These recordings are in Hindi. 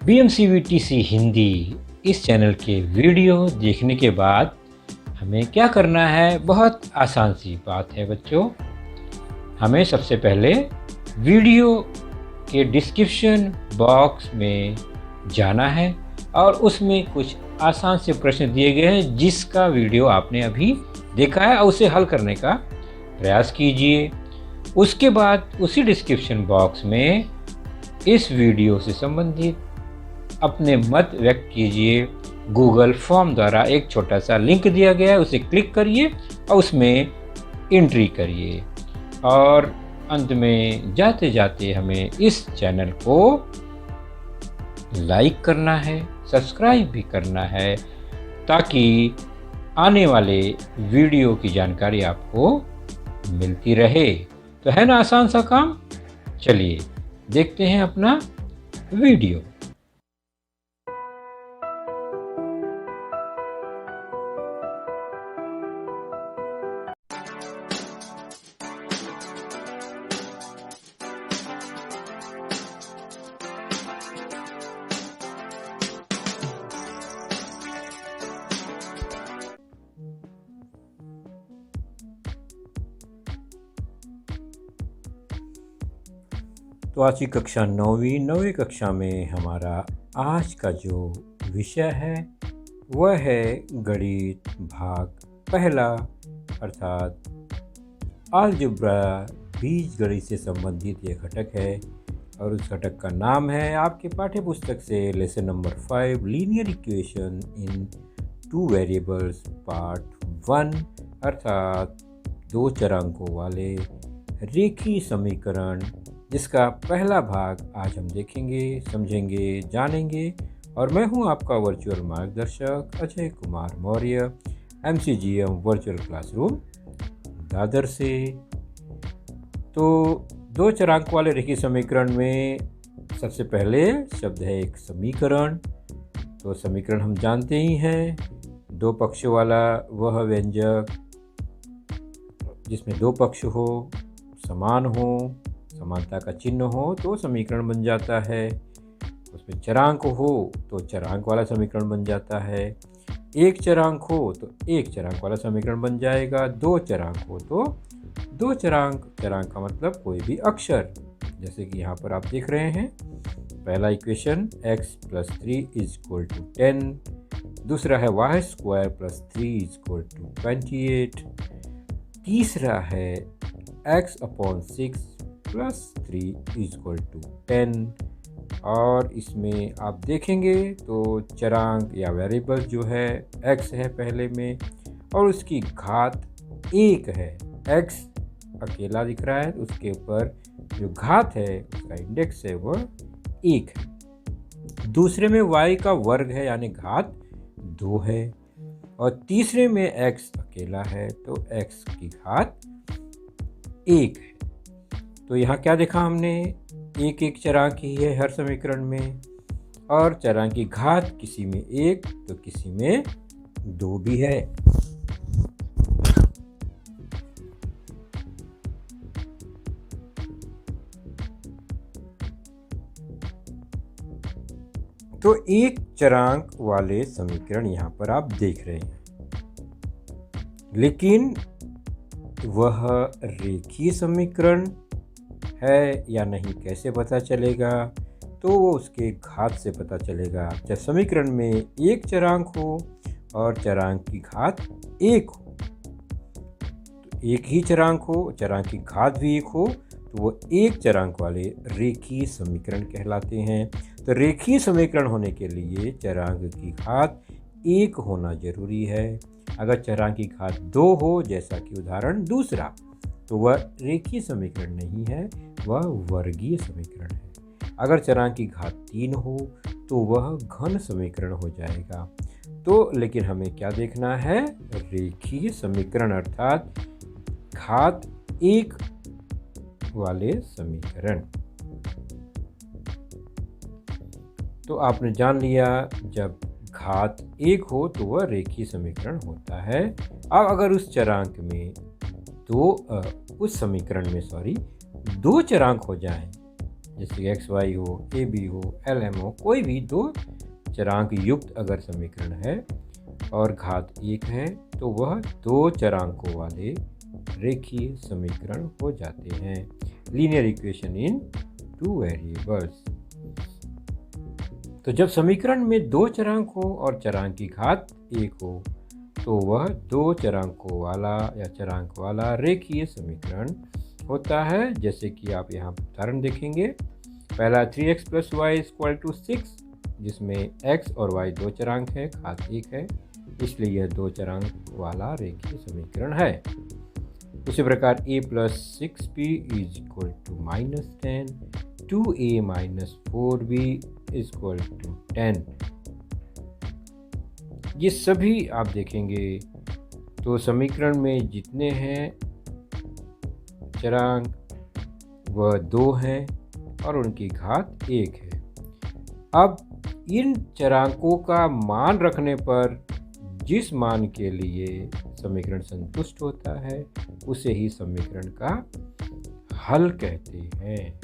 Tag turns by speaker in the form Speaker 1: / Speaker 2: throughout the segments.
Speaker 1: BMCVTC हिंदी इस चैनल के वीडियो देखने के बाद हमें क्या करना है? बहुत आसान सी बात है बच्चों। हमें सबसे पहले वीडियो के डिस्क्रिप्शन बॉक्स में जाना है और उसमें कुछ आसान से प्रश्न दिए गए हैं जिसका वीडियो आपने अभी देखा है और उसे हल करने का प्रयास कीजिए। उसके बाद उसी डिस्क्रिप्शन बॉक्स में इस वीडियो से संबंधित अपने मत व्यक्त कीजिए। गूगल फॉर्म द्वारा एक छोटा सा लिंक दिया गया है, उसे क्लिक करिए और उसमें एंट्री करिए। और अंत में जाते जाते हमें इस चैनल को लाइक करना है, सब्सक्राइब भी करना है ताकि आने वाले वीडियो की जानकारी आपको मिलती रहे। तो है ना आसान सा काम? चलिए देखते हैं अपना वीडियो। तो आज की कक्षा नौवीं कक्षा में हमारा आज का जो विषय है वह है गणित भाग पहला, अर्थात अलजेब्रा बीजगणित से संबंधित यह घटक है और उस घटक का नाम है आपके पाठ्य पुस्तक से lesson number 5 linear equation in 2 variables part 1, अर्थात 2 चरांकों वाले रेखीय समीकरण, जिसका पहला भाग आज हम देखेंगे, समझेंगे, जानेंगे। और मैं हूं आपका वर्चुअल मार्गदर्शक Ajay Kumar Maurya, MCGM virtual classroom Dadar से। तो 2 चरांक वाले रेखीय समीकरण में सबसे पहले शब्द है एक समीकरण। तो समीकरण हम जानते ही हैं, 2 पक्षों वाला वह व्यंजक जिसमें 2 पक्ष हो, समान हो, समानता का चिन्ह हो तो समीकरण बन जाता है। उसमें चरांक हो तो चरांक वाला समीकरण बन जाता है। एक चरांक हो तो एक चरांक वाला समीकरण बन जाएगा। 2 चरांक हो तो 2 चरांक। चरांक का मतलब कोई भी अक्षर, जैसे कि यहाँ पर आप देख रहे हैं। पहला इक्वेशन x + 3 = 10, दूसरा है y² + 3 = 28, तीसरा है x/6 + 3 = 10। और इसमें आप देखेंगे तो चरांक या वेरिएबल जो है x है पहले में और उसकी घात 1 है। x अकेला दिख रहा है, उसके ऊपर जो घात है उसका इंडेक्स है वह 1 है। दूसरे में y का वर्ग है यानी घात 2 है और तीसरे में x अकेला है तो x की घात 1 है। तो यहाँ क्या देखा हमने, एक चरांक ही है हर समीकरण में और चरांक की घात किसी में 1 तो किसी में 2 भी है। तो एक चरांक वाले समीकरण यहाँ पर आप देख रहे हैं, लेकिन वह रेखीय समीकरण है या नहीं कैसे पता चलेगा? तो वो उसके घात से पता चलेगा। जब समीकरण में एक चरांक हो और चरांक की घात 1 हो, तो एक ही चरांक हो, चरांक की घात भी 1 हो, तो वो एक चरांक वाले रेखीय समीकरण कहलाते हैं। तो रेखीय समीकरण होने के लिए चरांक की घात 1 होना जरूरी है। अगर चरांक की घात 2 हो, जैसा कि उदाहरण दूसरा, तो वह रेखीय समीकरण नहीं है, वह वर्गीय समीकरण है। अगर चरांक की घात 3 हो तो वह घन समीकरण हो जाएगा। तो लेकिन हमें क्या देखना है? रेखीय समीकरण अर्थात घात 1 वाले समीकरण। तो आपने जान लिया, जब घात 1 हो तो वह रेखीय समीकरण होता है। अब अगर उस चरांक में उस समीकरण में 2 चरांक हो जाएं जैसे एक्स वाई हो, ए बी हो, एल एम हो, कोई भी दो चरांक युक्त अगर समीकरण है और घात 1 है तो वह दो चरांकों वाले रेखीय समीकरण हो जाते हैं। Linear equation in two variables. तो जब समीकरण में दो चरांक हो और चरांक की घात 1 हो तो वह दो चरांकों वाला या चरांक वाला रेखीय समीकरण होता है। जैसे कि आप यहाँ उदाहरण देखेंगे। पहला 3x + y = 6, जिसमें x और y दो चरांक है, घात 1 है, इसलिए यह दो चरांक वाला रेखीय समीकरण है। उसी प्रकार a + 6b = -10, 2a - 4b = 10। ये सभी आप देखेंगे तो समीकरण में जितने हैं चरांक वह 2 हैं और उनकी घात 1 है। अब इन चरांकों का मान रखने पर जिस मान के लिए समीकरण संतुष्ट होता है उसे ही समीकरण का हल कहते हैं।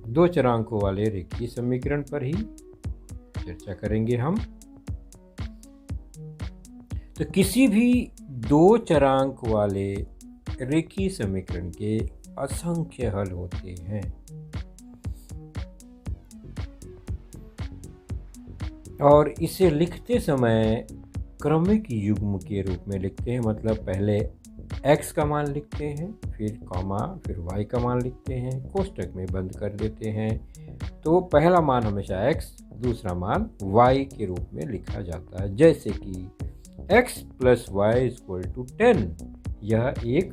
Speaker 1: दो चरांकों वाले रेखीय समीकरण पर ही चर्चा करेंगे हम। तो किसी भी दो चरांक वाले रेखीय समीकरण के असंख्य हल होते हैं और इसे लिखते समय क्रमिक युग्म के रूप में लिखते हैं। मतलब पहले x का मान लिखते हैं, फिर कॉमा, फिर y का मान लिखते हैं, कोष्टक में बंद कर देते हैं। तो पहला मान हमेशा x, दूसरा मान y के रूप में लिखा जाता है। जैसे कि x + y = 10, यह एक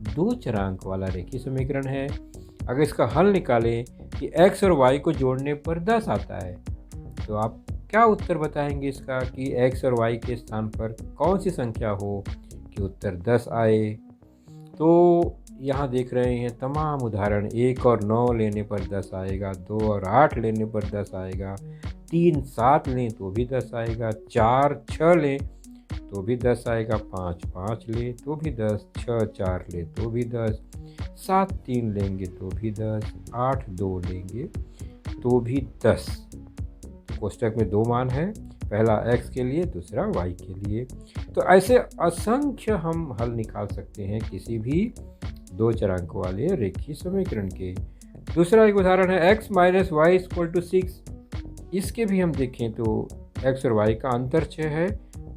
Speaker 1: दो चरांक वाला रेखीय समीकरण है। अगर इसका हल निकालें कि x और y को जोड़ने पर 10 आता है तो आप क्या उत्तर बताएंगे इसका कि x और y के स्थान पर कौन सी संख्या हो कि उत्तर 10 आए। तो यहाँ देख रहे हैं तमाम उदाहरण। 1 और 9 लेने पर 10 आएगा, 2 और 8 लेने पर 10 आएगा, 3 7 लें तो भी 10 आएगा, 4 6 लें तो भी 10 आएगा, 5 5 ले तो भी 10, 6 4 ले तो भी 10, 7 3 लेंगे तो भी 10, 8 2 लेंगे तो भी 10। कोष्टक में दो मान है, पहला x के लिए, दूसरा y के लिए। तो ऐसे असंख्य हम हल निकाल सकते हैं किसी भी दो चरांक वाले रेखीय समीकरण के। दूसरा एक उदाहरण है x - y = 6। इसके भी हम देखें तो x और y का अंतर 6 है।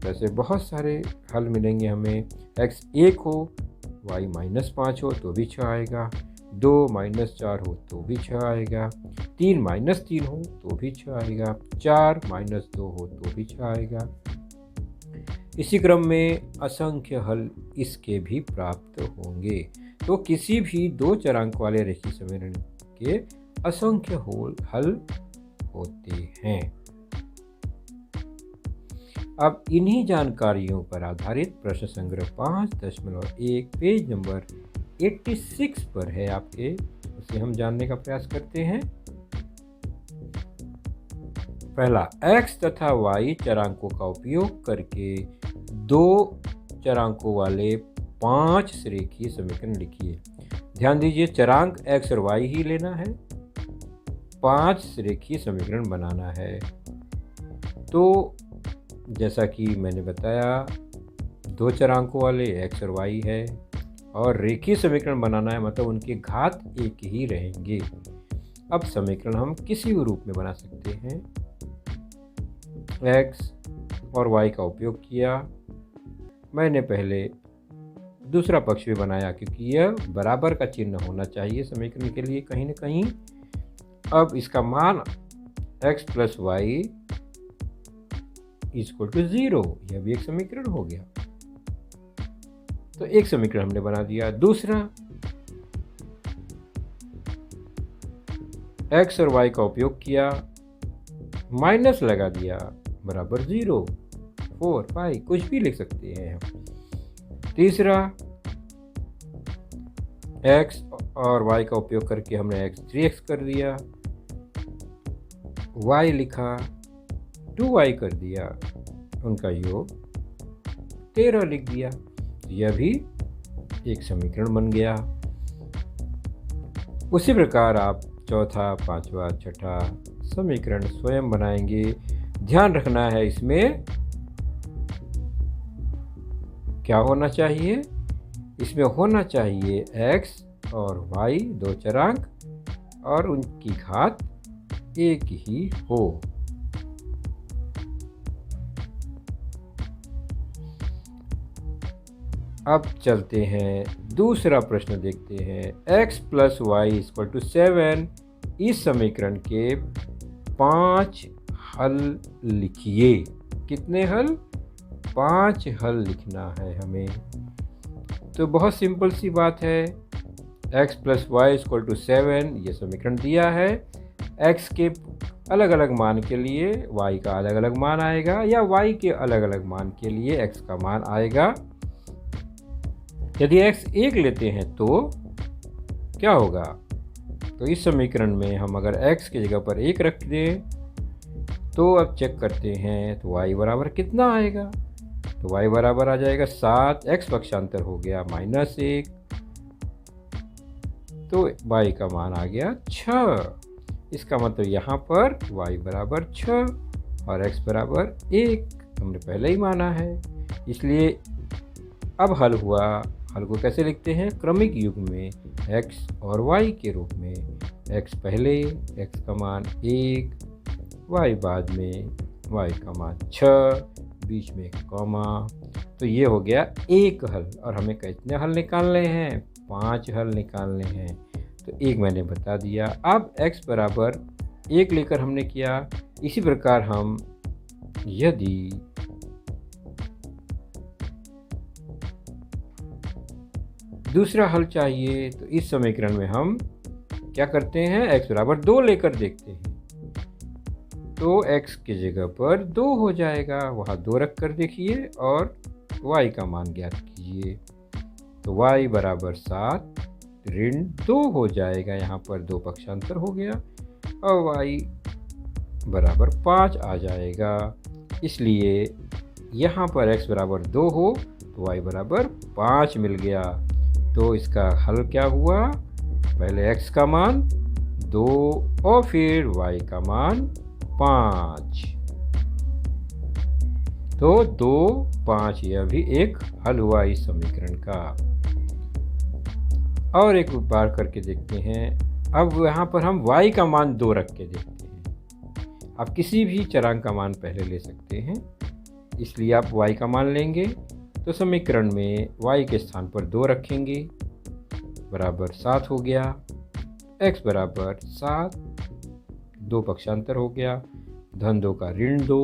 Speaker 1: वैसे बहुत सारे हल मिलेंगे हमें। x 1 हो, y -5 हो तो भी 6 आएगा, 2 - 4 हो तो भी 6 आएगा, 3 - 3 हो तो भी 6 आएगा, 4 - 2 हो तो भी 6 आएगा। इसी क्रम में असंख्य हल इसके भी प्राप्त होंगे। तो किसी भी दो चरांक वाले रेखीय समीकरण के असंख्य हल होते हैं। अब इन्हीं जानकारियों पर आधारित प्रश्न संग्रह 5.1 पेज नंबर 86 पर है आपके, उसे हम जानने का प्रयास करते हैं। पहला, x तथा y चरांकों का उपयोग करके दो चरांकों वाले 5 रेखीय समीकरण लिखिए। ध्यान दीजिए, चरांक x और y ही लेना है, 5 रेखीय समीकरण बनाना है। तो जैसा कि मैंने बताया, दो चरांकों वाले x और y है और रेखीय समीकरण बनाना है, मतलब उनके घात एक ही रहेंगे। अब समीकरण हम किसी भी रूप में बना सकते हैं। x और y का उपयोग किया, मैंने पहले दूसरा पक्ष भी बनाया क्योंकि यह बराबर का चिन्ह होना चाहिए समीकरण के लिए कहीं ना कहीं। अब इसका मान x + y = 0, यह भी एक समीकरण हो गया। तो एक समीकरण हमने बना दिया। दूसरा, x और y का उपयोग किया, माइनस लगा दिया, बराबर 0, 4 5 कुछ भी लिख सकते हैं हम। तीसरा, x और y का उपयोग करके हमने x 3x कर दिया, y लिखा, 2y कर दिया, उनका योग 13 लिख दिया। यह भी एक समीकरण बन गया। उसी प्रकार आप चौथा, पांचवा, छठा समीकरण स्वयं बनाएंगे। ध्यान रखना है इसमें क्या होना चाहिए, इसमें होना चाहिए x और y दो चरांक और उनकी घात एक ही हो। अब चलते हैं दूसरा प्रश्न देखते हैं। x plus Y equal to 7 इस समीकरण के 5 हल लिखिए। कितने हल? 5 हल लिखना है हमें। तो बहुत सिंपल सी बात है। x plus Y equal to 7 ये समीकरण दिया है। x के अलग अलग मान के लिए y का अलग अलग मान आएगा या y के अलग अलग मान के लिए x का मान आएगा। यदि x 1 लेते हैं तो क्या होगा? तो इस समीकरण में हम अगर x की जगह पर 1 रख दें तो अब चेक करते हैं तो y बराबर कितना आएगा? तो y बराबर आ जाएगा 7, x पक्षांतर हो गया -1, तो y का मान आ गया 6। इसका मतलब यहाँ पर y बराबर 6 और x बराबर 1 हमने पहले ही माना है। इसलिए अब हल हुआ। हल को कैसे लिखते हैं? क्रमिक युग्म में x और y के रूप में। x पहले, x का मान 1, y बाद में, y का मान 6, बीच में एक कॉमा। तो ये हो गया एक हल। और हमें कितने हल निकालने हैं? 5 हल निकालने हैं। तो एक मैंने बता दिया। अब x बराबर 1 लेकर हमने किया। इसी प्रकार हम यदि दूसरा हल चाहिए तो इस समीकरण में हम क्या करते हैं? x बराबर 2 लेकर देखते हैं। तो x की जगह पर 2 हो जाएगा, वहाँ 2 रख कर देखिए और y का मान ज्ञात कीजिए। तो y बराबर 7 ऋण 2 हो जाएगा, यहाँ पर 2 पक्षांतर हो गया और y बराबर 5 आ जाएगा। इसलिए यहाँ पर x बराबर 2 हो तो y बराबर 5 मिल गया। तो इसका हल क्या हुआ? पहले x का मान 2 और फिर y का मान 5। तो 2, 5 यह भी एक हल हुआ इस समीकरण का। और एक बार करके देखते हैं। अब यहाँ पर हम y का मान 2 रख के देखते हैं। आप किसी भी चरांक का मान पहले ले सकते हैं, इसलिए आप y का मान लेंगे। तो समीकरण में y के स्थान पर 2 रखेंगे, बराबर 7 हो गया। x बराबर 7, 2 पक्षांतर हो गया, धन 2 का ऋण 2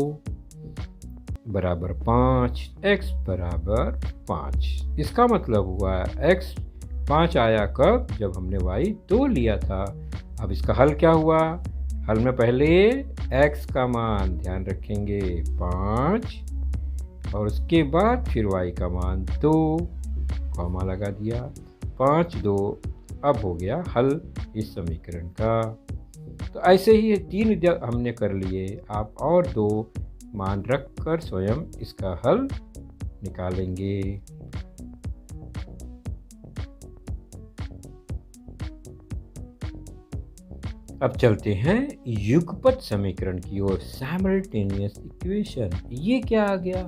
Speaker 1: बराबर 5, x बराबर 5। इसका मतलब हुआ x 5 आया कब? जब हमने y 2 लिया था। अब इसका हल क्या हुआ? हल में पहले x का मान ध्यान रखेंगे 5 और उसके बाद फिर y का मान 2, कॉमा लगा दिया। 5, 2 अब हो गया हल इस समीकरण का। तो ऐसे ही 3 हमने कर लिए। आप और 2 मान रख कर स्वयं इसका हल निकालेंगे। अब चलते हैं युगपत समीकरण की ओर, साइमल्टेनियस इक्वेशन। ये क्या आ गया?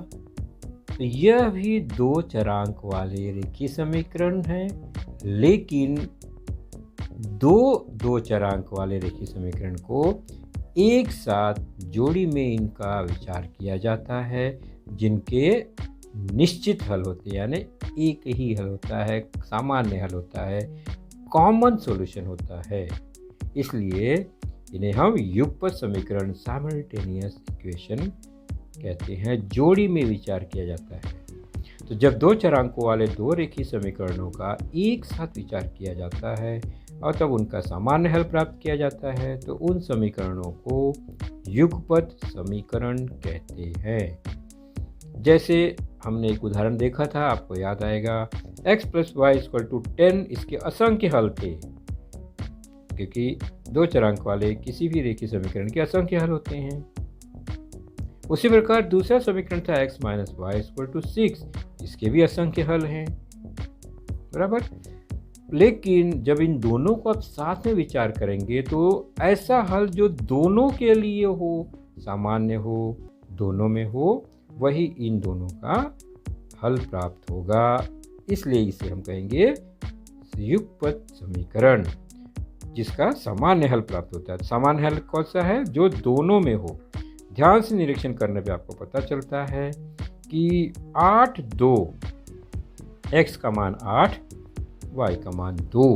Speaker 1: तो यह भी 2 चरांक वाले रेखीय समीकरण है, लेकिन दो चरांक वाले रेखीय समीकरण को एक साथ जोड़ी में इनका विचार किया जाता है, जिनके निश्चित हल होते हैं, यानी एक ही हल होता है, सामान्य हल होता है, कॉमन सॉल्यूशन होता है। इसलिए इन्हें हम युगपत समीकरण, साइमल्टेनियस इक्वेशन कहते हैं। जोड़ी में विचार किया जाता है। तो जब 2 चरांकों वाले 2 रेखीय समीकरणों का एक साथ विचार किया जाता है और तब उनका सामान्य हल प्राप्त किया जाता है, तो उन समीकरणों को युगपत समीकरण कहते हैं। जैसे हमने एक उदाहरण देखा था, आपको याद आएगा, x plus Y equal to 10, इसके असंख्य हल थे, क्योंकि 2 चरांक वाले किसी भी रेखीय समीकरण के असंख्य हल होते हैं। उसी प्रकार दूसरा समीकरण था x minus Y equal to 6, इसके भी असंख्य हल हैं, बराबर। लेकिन जब इन दोनों को आप साथ में विचार करेंगे तो ऐसा हल जो दोनों के लिए हो, सामान्य हो, दोनों में हो, वही इन दोनों का हल प्राप्त होगा। इसलिए इसे हम कहेंगे युगपत समीकरण, जिसका सामान्य हल प्राप्त होता है। सामान्य हल कौन सा है? जो दोनों में हो। ध्यान से निरीक्षण करने पे आपको पता चलता है कि 8 2 x का मान 8, y का मान 2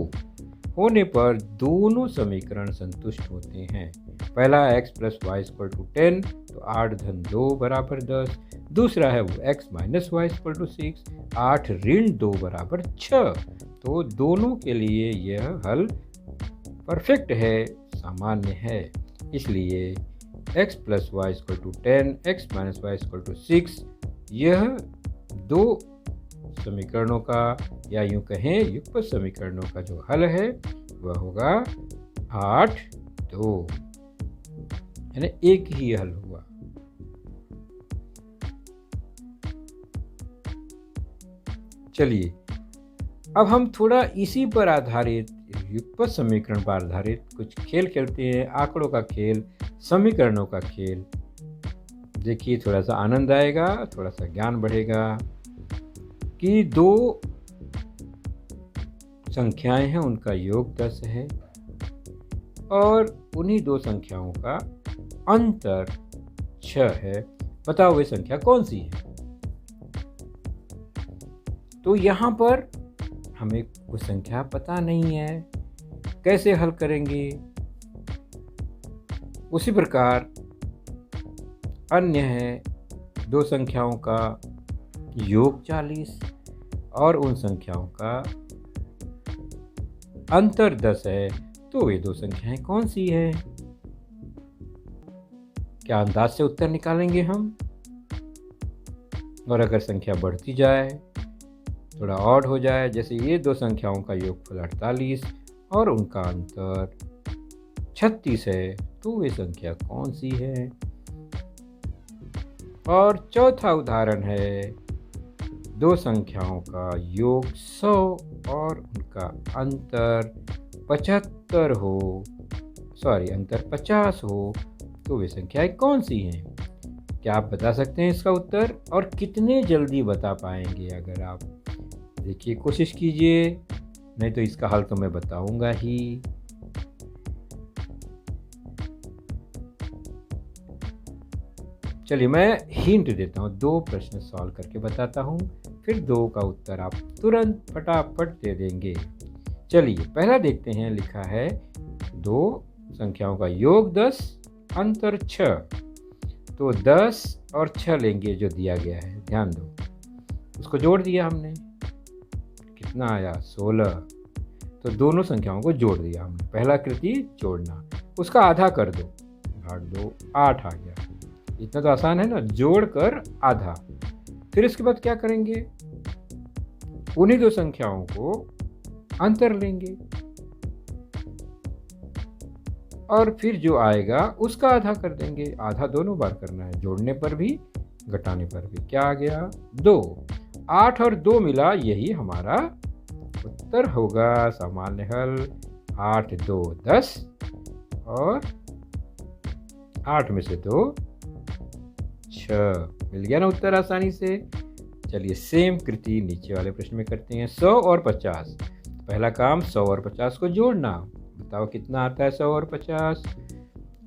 Speaker 1: होने पर दोनों समीकरण संतुष्ट होते हैं। पहला x plus Y equal to 10, तो 8 धन 2 बराबर 10। दूसरा है वो x minus Y equal to 6, 8 ऋण 2 बराबर 6। तो दोनों के लिए यह हल परफेक्ट है, सामान्य है। इसलिए x plus Y equal to 10, x minus Y equal to 6, यह दो समीकरणों का, या यूं कहें युगपत समीकरणों का जो हल है वह होगा 8 2, यानी एक ही हल हुआ। चलिए अब हम थोड़ा इसी पर आधारित, युगपत समीकरण पर आधारित कुछ खेल खेलते हैं। आंकड़ों का खेल, समीकरणों का खेल। देखिए थोड़ा सा आनंद आएगा, थोड़ा सा ज्ञान बढ़ेगा कि दो संख्याएं हैं, उनका योग 10 है और उन्हीं दो संख्याओं का अंतर 6 है। बताओ वे संख्या कौन सी है? तो यहाँ पर हमें कुछ संख्या पता नहीं है, कैसे हल करेंगे? उसी प्रकार अन्य है, दो संख्याओं का योग 40 और उन संख्याओं का अंतर 10 है, तो वे दो संख्याएं कौन सी है? क्या अंदाज से उत्तर निकालेंगे हम? और अगर संख्या बढ़ती जाए, थोड़ा ऑड हो जाए, जैसे ये दो संख्याओं का योगफल 48 और उनका अंतर 36 है, तो वे संख्या कौन सी है? और चौथा उदाहरण है, दो संख्याओं का योग 100 और उनका अंतर 75 हो, अंतर 50 हो, तो वे संख्याएं कौन सी हैं? क्या आप बता सकते हैं इसका उत्तर? और कितने जल्दी बता पाएंगे? अगर आप देखिए, कोशिश कीजिए, नहीं तो इसका हल तो मैं बताऊंगा ही। चलिए मैं हिंट देता हूँ, दो प्रश्न सॉल्व करके बताता हूँ, फिर दो का उत्तर आप तुरंत फटाफट दे देंगे। चलिए पहला देखते हैं। लिखा है दो संख्याओं का योग 10, अंतर 6। तो 10 और 6 लेंगे जो दिया गया है, ध्यान दो, उसको जोड़ दिया हमने, कितना आया? 16। तो दोनों संख्याओं को जोड़ दिया हमने। पहला कृति जोड़ना, उसका आधा कर दो, भाग दो, 8 आ गया। इतना तो आसान है ना, जोड़कर आधा। फिर इसके बाद क्या करेंगे? उन्हीं दो संख्याओं को अंतर लेंगे और फिर जो आएगा उसका आधा कर देंगे। आधा दोनों बार करना है, जोड़ने पर भी घटाने पर भी। क्या आ गया? 2। 8 और 2 मिला, यही हमारा उत्तर होगा, सामान्य हल। 8 2 10 और 8 में से 2 6। मिल गया ना उत्तर आसानी से। चलिए सेम कृति नीचे वाले प्रश्न में करते हैं। 100 और 50। पहला काम 100 और 50 को जोड़ना। बताओ कितना आता है 100 और 50?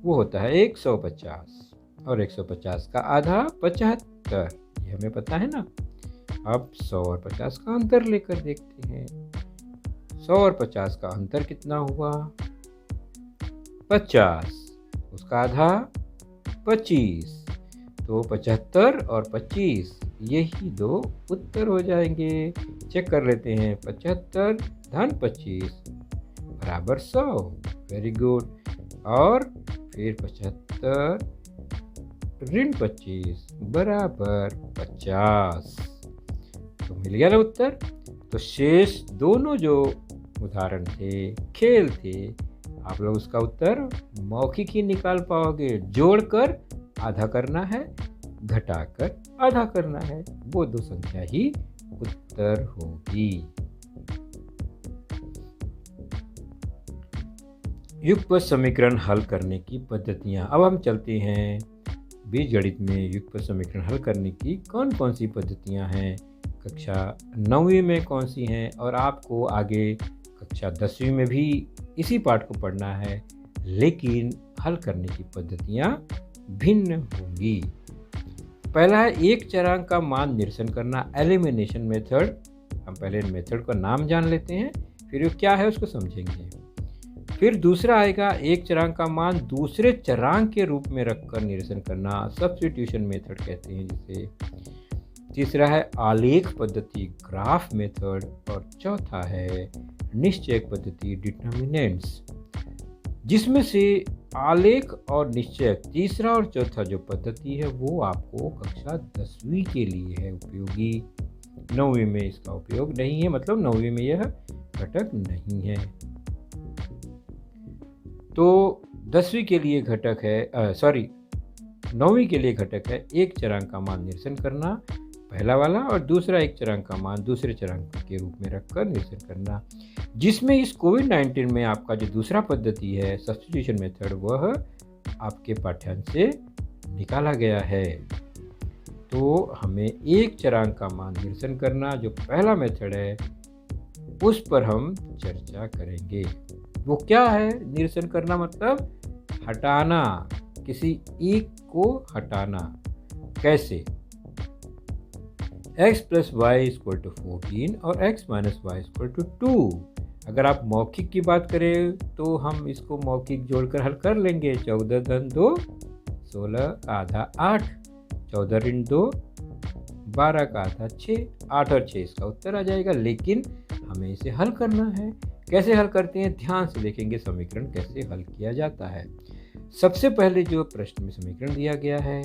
Speaker 1: वो होता है 150 और 150 का आधा 75, ये हमें पता है ना। अब 100 और 50 का अंतर लेकर देखते हैं। 100 और 50 का अंतर कितना हुआ? 50, उसका आधा 25, तो 75 और 25 यही दो उत्तर हो जाएंगे। चेक कर लेते हैं। 75 धन 25 बराबर 100। Very good. और फिर 75 ऋण 25 बराबर 50। तो मिल गया ना उत्तर। तो शेष दोनों जो उदाहरण थे, खेल थे, आप लोग उसका उत्तर मौखिक ही निकाल पाओगे। जोड़कर आधा करना है, घटाकर आधा करना है, वो दो संख्या ही उत्तर होगी। युगपत समीकरण हल करने की पद्धतियाँ। अब हम चलते हैं बीजगणित में युगपत समीकरण हल करने की कौन कौन सी पद्धतियाँ हैं, कक्षा 9वीं में कौन सी हैं, और आपको आगे कक्षा 10वीं में भी इसी पाठ को पढ़ना है, लेकिन हल करने की पद्धतियाँ भिन्न होंगी। पहला है एक चरांक का मान निरसन करना, एलिमिनेशन मेथड। हम पहले मेथड का नाम जान लेते हैं, फिर वो क्या है उसको समझेंगे। फिर दूसरा आएगा एक चरांक का मान दूसरे चरांक के रूप में रखकर निरसन करना, सब्स्टिट्यूशन मेथड कहते हैं जिसे। तीसरा है आलेख पद्धति, ग्राफ मेथड। और चौथा है निश्चयक पद्धति, डिटर्मिनेंट्स। जिसमें से आलेख और निश्चयक तीसरा और चौथा जो पद्धति है वो आपको कक्षा 10वीं के लिए है उपयोगी। 9वीं में इसका उपयोग नहीं है, मतलब 9वीं में यह घटक नहीं है। तो 10वीं के लिए घटक है 9वीं के लिए घटक है एक चरांक का मान निरसन करना, पहला वाला, और दूसरा एक चरांक का मान दूसरे चरांक के रूप में रखकर निरसन करना। जिसमें इस कोविड-19 में आपका जो दूसरा पद्धति है सब्स्टिट्यूशन मेथड, वह आपके पाठ्यांश से निकाला गया है। तो हमें एक चरांक का मान निरसन करना जो पहला मेथड है उस पर हम चर्चा करेंगे। वो क्या है? निरसन करना मतलब हटाना, किसी एक को हटाना। कैसे? x + y = 14 और x - y = 2। अगर आप मौखिक की बात करें तो हम इसको मौखिक जोड़कर हल कर लेंगे। 14 - 2 16 का आधा 8, 14 - 2 12 का आधा 6, 8 और 6 इसका उत्तर आ जाएगा। लेकिन हमें इसे हल करना है। कैसे हल करते हैं? ध्यान से देखेंगे समीकरण कैसे हल किया जाता है। सबसे पहले जो प्रश्न में समीकरण दिया गया है,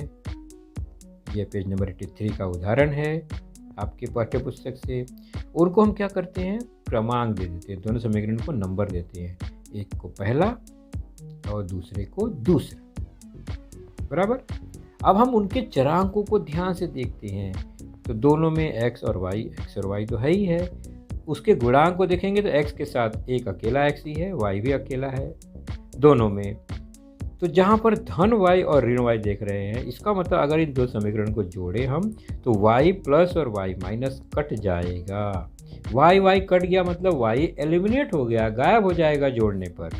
Speaker 1: यह पेज नंबर 83 का उदाहरण है आपके पाठ्य पुस्तक से। उनको हम क्या करते हैं? क्रमांक दे देते हैं। दोनों समीकरण को नंबर देते हैं, एक को पहला और दूसरे को दूसरा, बराबर। अब हम उनके चरांकों को ध्यान से देखते हैं। तो दोनों में x और y तो है ही है। उसके गुणांक को देखेंगे तो x के साथ एक अकेला x ही है, y भी अकेला है दोनों में। तो जहाँ पर धन y और ऋण y देख रहे हैं, इसका मतलब अगर इन दो समीकरण को जोड़ें हम तो y प्लस और y माइनस कट जाएगा। y कट गया मतलब y एलिमिनेट हो गया, गायब हो जाएगा जोड़ने पर।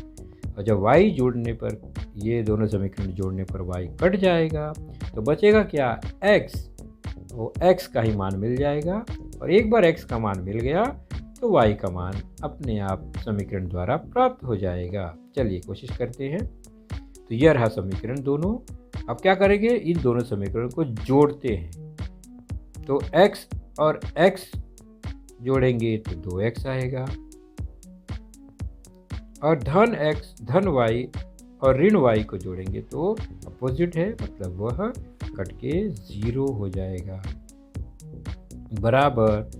Speaker 1: और जब y जोड़ने पर, ये दोनों समीकरण जोड़ने पर y कट जाएगा तो बचेगा क्या? x। वो x का ही मान मिल जाएगा, और एक बार x का मान मिल गया तो y का मान अपने आप समीकरण द्वारा प्राप्त हो जाएगा। चलिए कोशिश करते हैं। तो यह रहा समीकरण दोनों। अब क्या करेंगे? इन दोनों समीकरण को जोड़ते हैं। तो x और x जोड़ेंगे तो 2x आएगा, और धन x धन y और ऋण y को जोड़ेंगे तो अपोजिट है, मतलब वह कट के 0 हो जाएगा। बराबर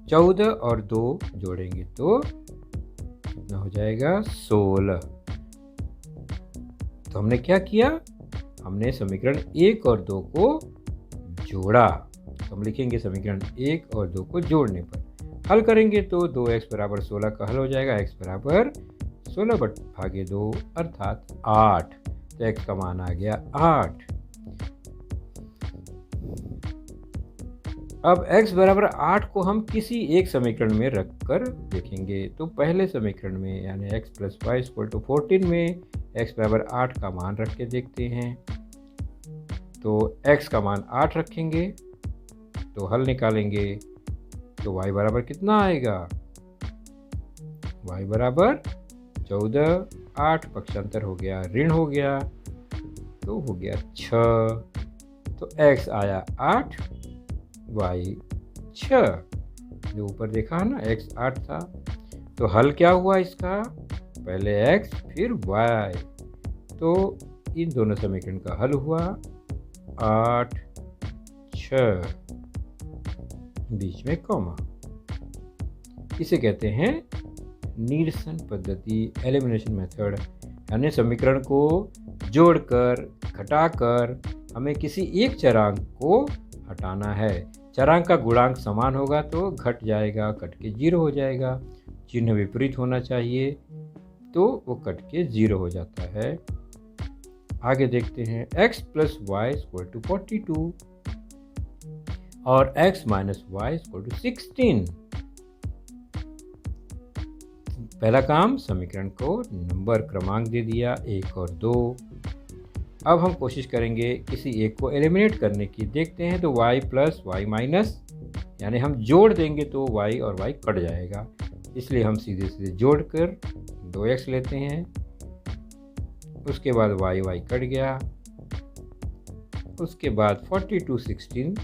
Speaker 1: 14 और 2 जोड़ेंगे तो कितना हो जाएगा? 16। तो हमने क्या किया? हमने समीकरण 1 और 2 को जोड़ा। तो हम लिखेंगे समीकरण 1 और 2 को जोड़ने पर हल करेंगे तो 2x = 16 का हल हो जाएगा। x = 16/2 अर्थात 8। तो x का मान आ गया 8। अब x = 8 को हम किसी एक समीकरण में रखकर देखेंगे। तो पहले समीकरण में यानी x + y = 14 में x = 8 का मान रख के देखते हैं। तो x का मान 8 रखेंगे तो हल निकालेंगे तो y बराबर कितना आएगा? y बराबर 14, 8 पक्षांतर हो गया, ऋण हो गया तो हो गया 6। तो x आया 8, y 6। जो ऊपर देखा है ना, x 8 था। तो हल क्या हुआ इसका? पहले x फिर y। तो इन दोनों समीकरण का हल हुआ 8, 6, बीच में कॉमा। इसे कहते हैं निरसन पद्धति, एलिमिनेशन मेथड। यानी समीकरण को जोड़कर, घटाकर हमें किसी एक चरांक को हटाना है। चरांक का गुणांक समान होगा तो घट जाएगा, कट के 0 हो जाएगा। चिन्ह विपरीत होना चाहिए तो वो कट के 0 हो जाता है। आगे देखते हैं, x plus Y equal to 42 और x minus Y equal to 16। पहला काम, समीकरण को नंबर क्रमांक दे दिया 1 और 2। अब हम कोशिश करेंगे किसी एक को एलिमिनेट करने की। देखते हैं, तो y प्लस वाई माइनस, यानी हम जोड़ देंगे तो y और y कट जाएगा, इसलिए हम सीधे सीधे जोड़कर 2x लेते हैं। उसके बाद y कट गया। उसके बाद 42 16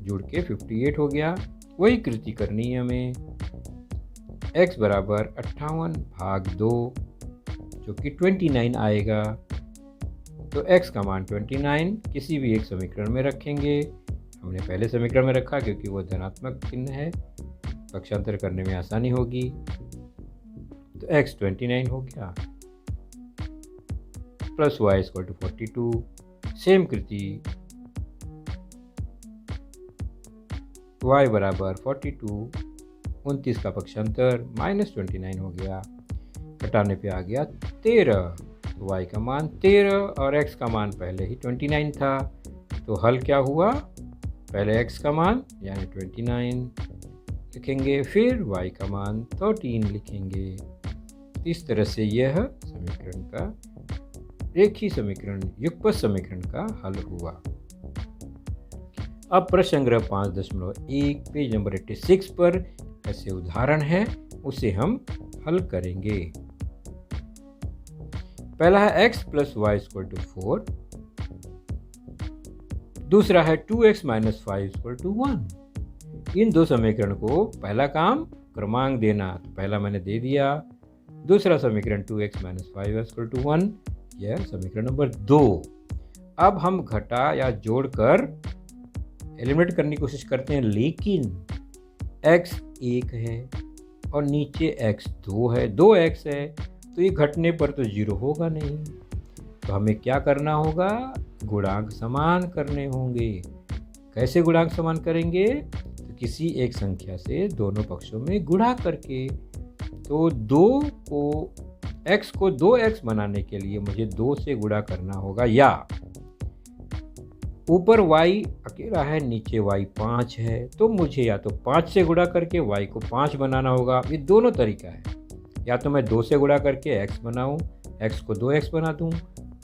Speaker 1: जुड़ के 58 हो गया। वही कृति करनी है हमें। x बराबर 58 भाग 2 जो कि 29 आएगा। तो x का मान 29 किसी भी एक समीकरण में रखेंगे। हमने पहले समीकरण में रखा क्योंकि वो धनात्मक चिन्ह है, पक्षांतर करने में आसानी होगी। तो x 29 हो गया plus y equal to 42। Same कृति, y बराबर 42, 29 का पक्षांतर माइनस 29 हो गया। घटाने पे आ गया 13। तो y का मान 13 और x का मान पहले ही 29 था। तो हल क्या हुआ, पहले x का मान यानी 29 लिखेंगे, फिर y का मान 13 लिखेंगे। इस तरह से यह समीकरण का रेखीय समीकरण, युगपत समीकरण का हल हुआ। अब प्रश्न संग्रह 5.1 पेज नंबर 86 पर ऐसे उदाहरण है, उसे हम हल करेंगे। पहला है x plus Y equal to 4, दूसरा है 2x माइनस 5 इक्वल टू 1। इन दो समीकरण को पहला काम क्रमांक देना, तो पहला मैंने दे दिया। दूसरा समीकरण 2x माइनस 5 इक्वल टू 1, यह समीकरण नंबर 2। अब हम घटा या जोड़कर एलिमिनेट करने की कोशिश करते हैं, लेकिन x 1 है और नीचे x 2 है, 2x है, तो ये घटने पर तो 0 होगा नहीं। तो हमें क्या करना होगा, गुणांक समान करने होंगे। कैसे गुणांक समान करेंगे, तो किसी एक संख्या से दोनों पक्षों में गुणा करके। तो 2 को x को 2x बनाने के लिए मुझे 2 से गुणा करना होगा, या ऊपर y अकेला है, नीचे y 5 है, तो मुझे या तो 5 से गुणा करके y को 5 बनाना होगा। ये दोनों तरीका है, या तो मैं 2 से गुणा करके x बनाऊं, x को 2x बना दूं,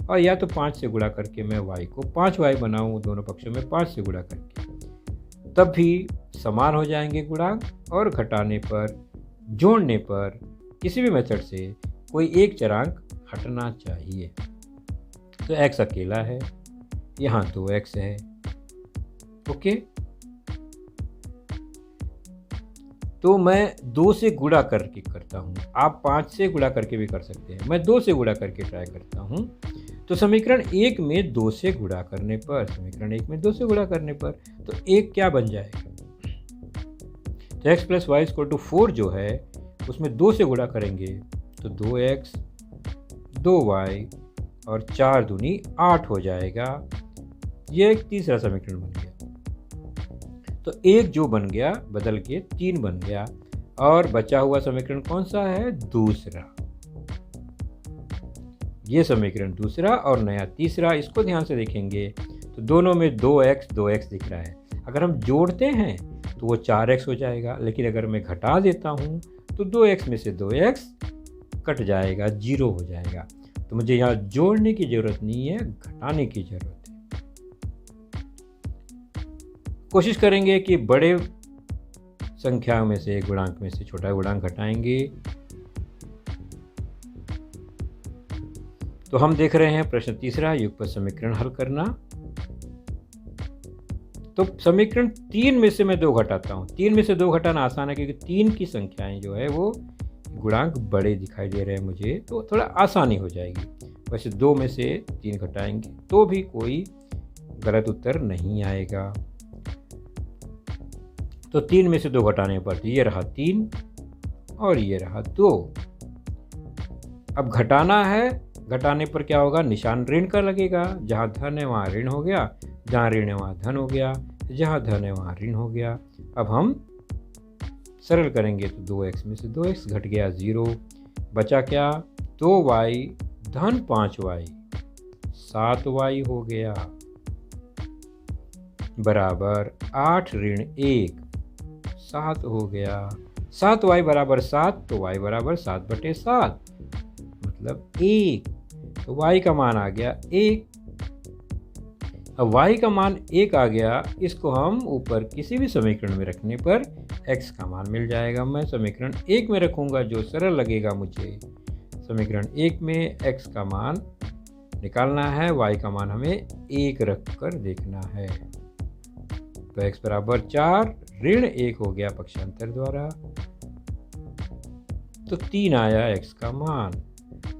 Speaker 1: और या तो 5 से गुणा करके मैं y को 5y बनाऊं, दोनों पक्षों में 5 से गुणा करके। तब भी समान हो जाएंगे गुणांक, और घटाने पर, जोड़ने पर किसी भी मेथड से कोई एक चरांक हटना चाहिए। तो x अकेला है, यहाँ 2x है, ओके। तो मैं 2 से गुणा करके करता हूँ, आप 5 से गुणा करके भी कर सकते हैं, मैं 2 से गुणा करके ट्राई करता हूँ। तो समीकरण 1 में 2 से गुणा करने पर, समीकरण 1 में 2 से गुणा करने पर, तो 1 क्या बन जाएगा, तो x plus Y equal to 4 जो है उसमें 2 से गुणा करेंगे तो 2x 2y और 4 दूनी 8 हो जाएगा। ये एक तीसरा समीकरण बन गया। तो 1 जो बन गया बदल के 3 बन गया, और बचा हुआ समीकरण कौन सा है, दूसरा। ये समीकरण दूसरा और नया तीसरा, इसको ध्यान से देखेंगे तो दोनों में 2x दिख रहा है। अगर हम जोड़ते हैं तो वो 4x हो जाएगा, लेकिन अगर मैं घटा देता हूँ तो 2x में से 2x कट जाएगा, 0 हो जाएगा। तो मुझे यहाँ जोड़ने की ज़रूरत नहीं है, घटाने की ज़रूरत है। कोशिश करेंगे कि बड़े संख्या में से, गुणांक में से छोटा गुणांक घटाएंगे। तो हम देख रहे हैं प्रश्न तीसरा, युगपत समीकरण हल करना। तो समीकरण 3 में से मैं 2 घटाता हूँ। 3 में से 2 घटाना आसान है क्योंकि 3 की संख्याएं जो है वो गुणांक बड़े दिखाई दे रहे हैं मुझे, तो थोड़ा आसानी हो जाएगी। वैसे 2 में से 3 घटाएंगे तो भी कोई गलत उत्तर नहीं आएगा। तो 3 में से 2 घटाने पर तो ये रहा 3 और ये रहा 2। अब घटाना है, घटाने पर क्या होगा, निशान ऋण का लगेगा। जहाँ धन है वहाँ ऋण हो गया, जहाँ ऋण है वहाँ धन हो गया, जहाँ धन है वहाँ ऋण हो गया। अब हम सरल करेंगे तो 2x में से 2x घट गया 0, बचा क्या 2y धन 5y 7y हो गया बराबर 8 ऋण 1 7 हो गया। 7y बराबर 7 तो y बराबर 7/7 मतलब 1। तो y का मान आ गया 1। अब y का मान 1 आ गया, इसको हम ऊपर किसी भी समीकरण में रखने पर x का मान मिल जाएगा। मैं समीकरण 1 में रखूँगा जो सरल लगेगा मुझे। समीकरण 1 में x का मान निकालना है, y का मान हमें 1 रख कर देखना है। तो x बराबर 4 ऋण 1 हो गया पक्षांतर द्वारा, तो 3 आया x का मान।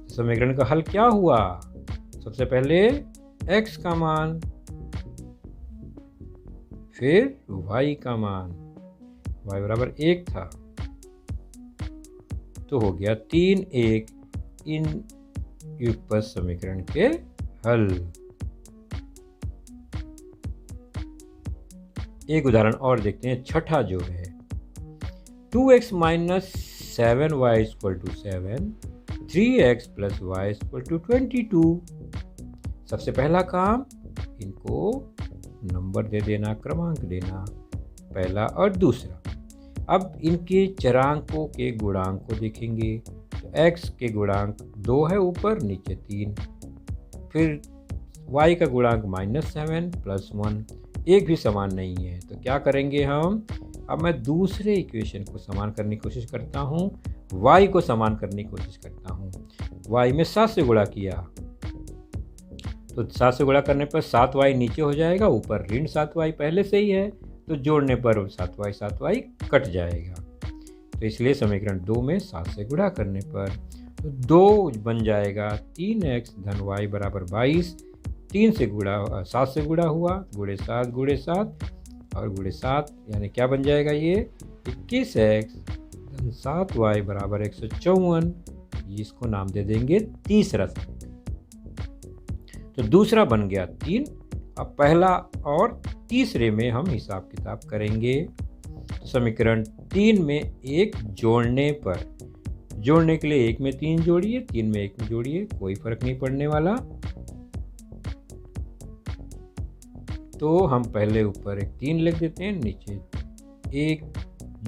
Speaker 1: समीकरण का हल क्या हुआ? सबसे पहले x का मान, फिर y का मान। y बराबर 1 था तो हो गया 3 1 इन युगपत समीकरण के हल। एक उदाहरण और देखते हैं, छठा जो है 2x minus 7y equal to 7, 3x plus y equal to 22। सबसे पहला काम, इनको नंबर दे देना, क्रमांक देना, पहला और दूसरा। अब इनके चरांकों के गुणांक को देखेंगे तो x के गुणांक 2 है ऊपर, नीचे 3, फिर y का गुणांक -7 प्लस 1, एक भी समान नहीं है। तो क्या करेंगे हम? अब मैं दूसरे इक्वेशन को समान करने की कोशिश करता हूँ, y को समान करने की कोशिश करता हूँ। y में 7 से गुणा किया तो 7 से गुणा करने पर 7y नीचे हो जाएगा, ऊपर ऋण 7y पहले से ही है, तो जोड़ने पर 7y कट जाएगा। तो इसलिए समीकरण 2 में 7 से गुणा करने पर तो 2 बन जाएगा 3x धन y बराबर 22। 7 से गुणा हुआ, गुणे 7 और गुणे 7 यानी क्या बन जाएगा ये 21x धन 7y बराबर 154। इसको नाम दे देंगे तीसरा समीकरण। तो दूसरा बन गया 3। अब पहला और तीसरे में हम हिसाब किताब करेंगे। तो समीकरण 3 में 1 जोड़ने पर, जोड़ने के लिए 1 में 3 जोड़िए, 3 में 1 में जोड़िए, कोई फर्क नहीं पड़ने वाला। तो हम पहले ऊपर एक 3 लिख देते हैं, नीचे 1।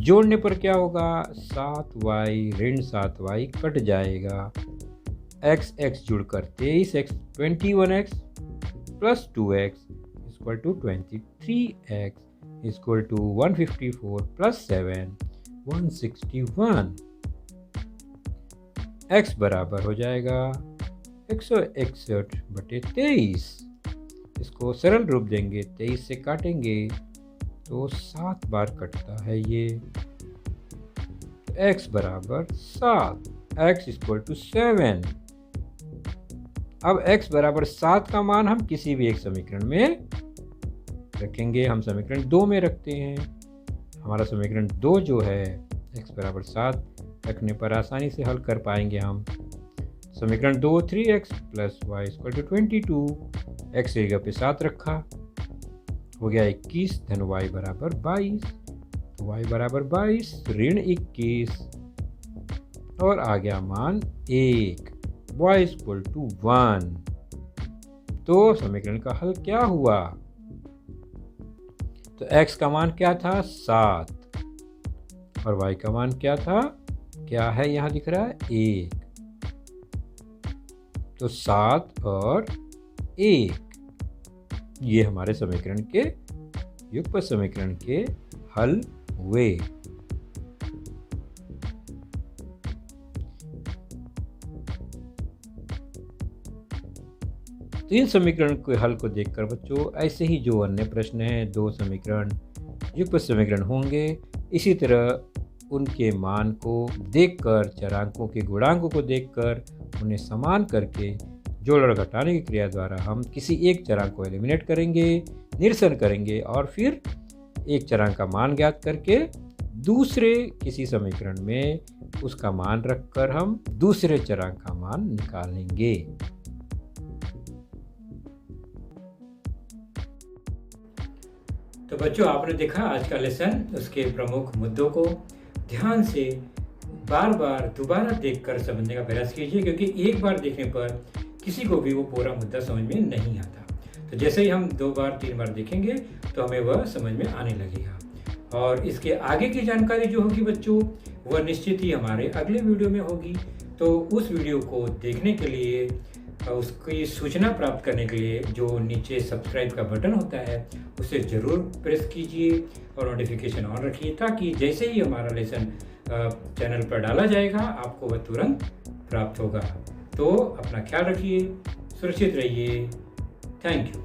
Speaker 1: जोड़ने पर क्या होगा? 7y ऋण 7y कट जाएगा, x जुड़कर 23x, 21x plus 2x equal to 23x equal to 154 plus 7 161। x बराबर हो जाएगा 161/23। इसको सरल रूप देंगे, 23 से काटेंगे तो 7 बार कटता है ये। x बराबर 7, x इक्वल टू 7। अब x बराबर 7 का मान हम किसी भी एक समीकरण में रखेंगे। हम समीकरण 2 में रखते हैं। हमारा समीकरण 2 जो है x बराबर 7 रखने पर आसानी से हल कर पाएंगे हम। समीकरण 2 3x plus y equal to 22। x की जगह पे 7 रखा, हो गया 21 धन y बराबर 22। तो y बराबर 22 ऋण 21 और आ गया मान 1, y इक्वल टू 1। तो समीकरण का हल क्या हुआ? तो x का मान क्या था? 7 और y का मान क्या था? क्या है यहाँ दिख रहा है? 1। तो 7 और 1 ये हमारे समीकरण के युगपत समीकरण के हल हुए। तो इन समीकरण के हल को देखकर बच्चों ऐसे ही जो अन्य प्रश्न हैं, 2 समीकरण युगपत समीकरण होंगे, इसी तरह उनके मान को देखकर, चरांकों के गुणांकों को देखकर उन्हें समान करके जोड़ और घटाने की क्रिया द्वारा हम किसी एक चरांक को एलिमिनेट करेंगे, निरसन करेंगे और फिर एक चरांक का मान ज्ञात करके दूसरे किसी समीकरण में उसका मान रखकर हम दूसरे चरांक का मान निकालेंगे। तो बच्चों आपने देखा आज का लेसन, उसके प्रमुख मुद्दों को ध्यान से बार बार दोबारा देखकर समझने का प्रयास कीजिए, क्योंकि एक बार देखने पर किसी को भी वो पूरा मुद्दा समझ में नहीं आता। तो जैसे ही हम 2 बार 3 बार देखेंगे तो हमें वह समझ में आने लगेगा। और इसके आगे की जानकारी जो होगी बच्चों, वह निश्चित ही हमारे अगले वीडियो में होगी। तो उस वीडियो को देखने के लिए, उसकी सूचना प्राप्त करने के लिए जो नीचे सब्सक्राइब का बटन होता है उसे ज़रूर प्रेस कीजिए और नोटिफिकेशन ऑन रखिए, ताकि जैसे ही हमारा लेसन चैनल पर डाला जाएगा आपको वह तुरंत प्राप्त होगा। तो अपना ख्याल रखिए, सुरक्षित रहिए। Thank you.